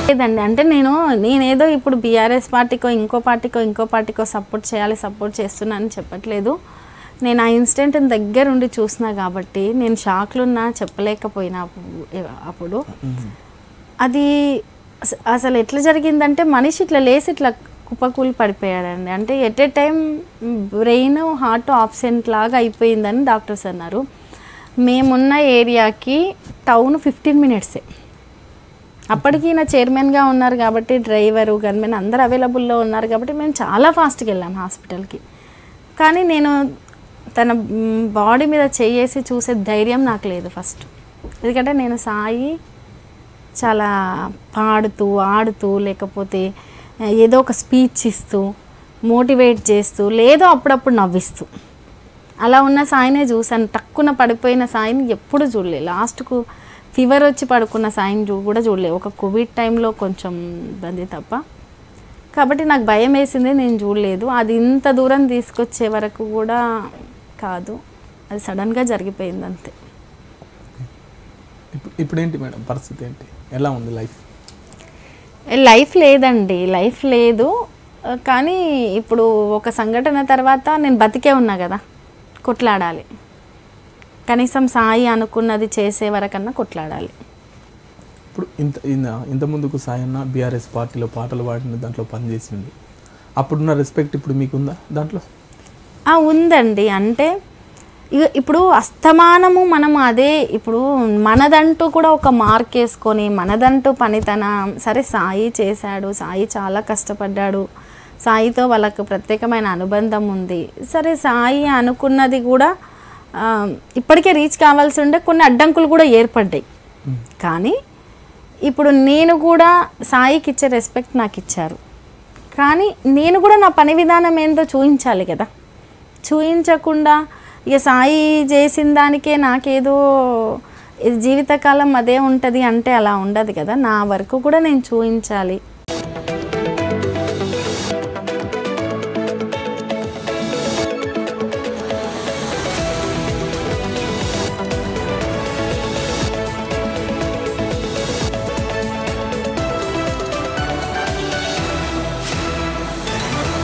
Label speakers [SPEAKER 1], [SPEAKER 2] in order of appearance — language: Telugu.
[SPEAKER 1] లేదండి. అంటే నేనేదో ఇప్పుడు బీఆర్ఎస్ పార్టీకో ఇంకో పార్టీకో సపోర్ట్ చేస్తున్నానని చెప్పట్లేదు. నేను ఆ ఇన్సిడెంట్ని దగ్గరుండి చూసినా కాబట్టి నేను షాక్లో ఉన్నా, చెప్పలేకపోయినా అప్పుడు. అది అసలు ఎట్లా జరిగిందంటే మనిషి ఇట్లా లేసి ఇట్లా కుప్పకూలి పడిపోయాడండి. అంటే at a time brain heart absent లాగా అయిపోయిందని డాక్టర్స్ అన్నారు. మేమున్న ఏరియాకి టౌన్ 15 మినిట్సే. అప్పటికి నా చైర్మన్గా ఉన్నారు కాబట్టి డ్రైవరు గన్మెన్ అందరు అవైలబుల్లో ఉన్నారు కాబట్టి మేము చాలా ఫాస్ట్గా వెళ్ళాం హాస్పిటల్కి. కానీ నేను తన బాడీ మీద చేసి చూసే ధైర్యం నాకు లేదు ఫస్ట్. ఎందుకంటే నేను సాయి చాలా పాడుతూ ఆడుతూ లేకపోతే ఏదో ఒక స్పీచ్ ఇస్తూ మోటివేట్ చేస్తూ లేదో అప్పుడప్పుడు నవ్విస్తూ అలా ఉన్న సాయినే చూసాను. టక్కున పడిపోయిన సాయిని ఎప్పుడు చూడలేదు. లాస్ట్కు ఫీవర్ వచ్చి పడుకున్న సాయిని కూడా చూడలేదు. ఒక కోవిడ్ టైంలో కొంచెం ఇబ్బంది తప్ప. కాబట్టి నాకు భయం వేసింది, నేను చూడలేదు. అది ఇంత దూరం తీసుకొచ్చే వరకు కూడా కాదు, అది సడన్గా జరిగిపోయింది అంతే.
[SPEAKER 2] ఇప్పుడేంటి మేడం పరిస్థితి ఏంటి, ఎలా ఉంది లైఫ్?
[SPEAKER 1] లైఫ్ లేదండి, లైఫ్ లేదు. కానీ ఇప్పుడు ఒక సంఘటన తర్వాత నేను బతికే ఉన్నా కదా, కొట్లాడాలి. కనీసం సాయి అనుకున్నది చేసే వరకన్నా కొట్లాడాలి.
[SPEAKER 2] ఇప్పుడు ఇంత ముందుకు సాయి అన్న బీఆర్ఎస్ పార్టీలో పాటలు పాడిన దాంట్లో పనిచేసింది. అప్పుడున్న రెస్పెక్ట్ ఇప్పుడు మీకుందా దాంట్లో?
[SPEAKER 1] ఉందండి. అంటే ఇప్పుడు అస్తమానము మనం అదే, ఇప్పుడు మనదంటూ కూడా ఒక మార్క్ వేసుకొని మనదంటూ పనితనం, సరే సాయి చేశాడు, సాయి చాలా కష్టపడ్డాడు, సాయితో వాళ్ళకు ప్రత్యేకమైన అనుబంధం ఉంది, సరే సాయి అనుకున్నది కూడా ఇప్పటికే రీచ్ కావాల్సి ఉండే కొన్ని అడ్డంకులు కూడా ఏర్పడ్డాయి. కానీ ఇప్పుడు నేను కూడా సాయికి ఇచ్చే రెస్పెక్ట్ నాకు ఇచ్చారు. కానీ నేను కూడా నా పని విధానం ఏందో చూపించాలి కదా. చూపించకుండా ఇక సాయి చేసిన దానికే నాకేదో జీవితకాలం అదే ఉంటుంది అంటే అలా ఉండదు కదా. నా వరకు కూడా నేను చూపించాలి.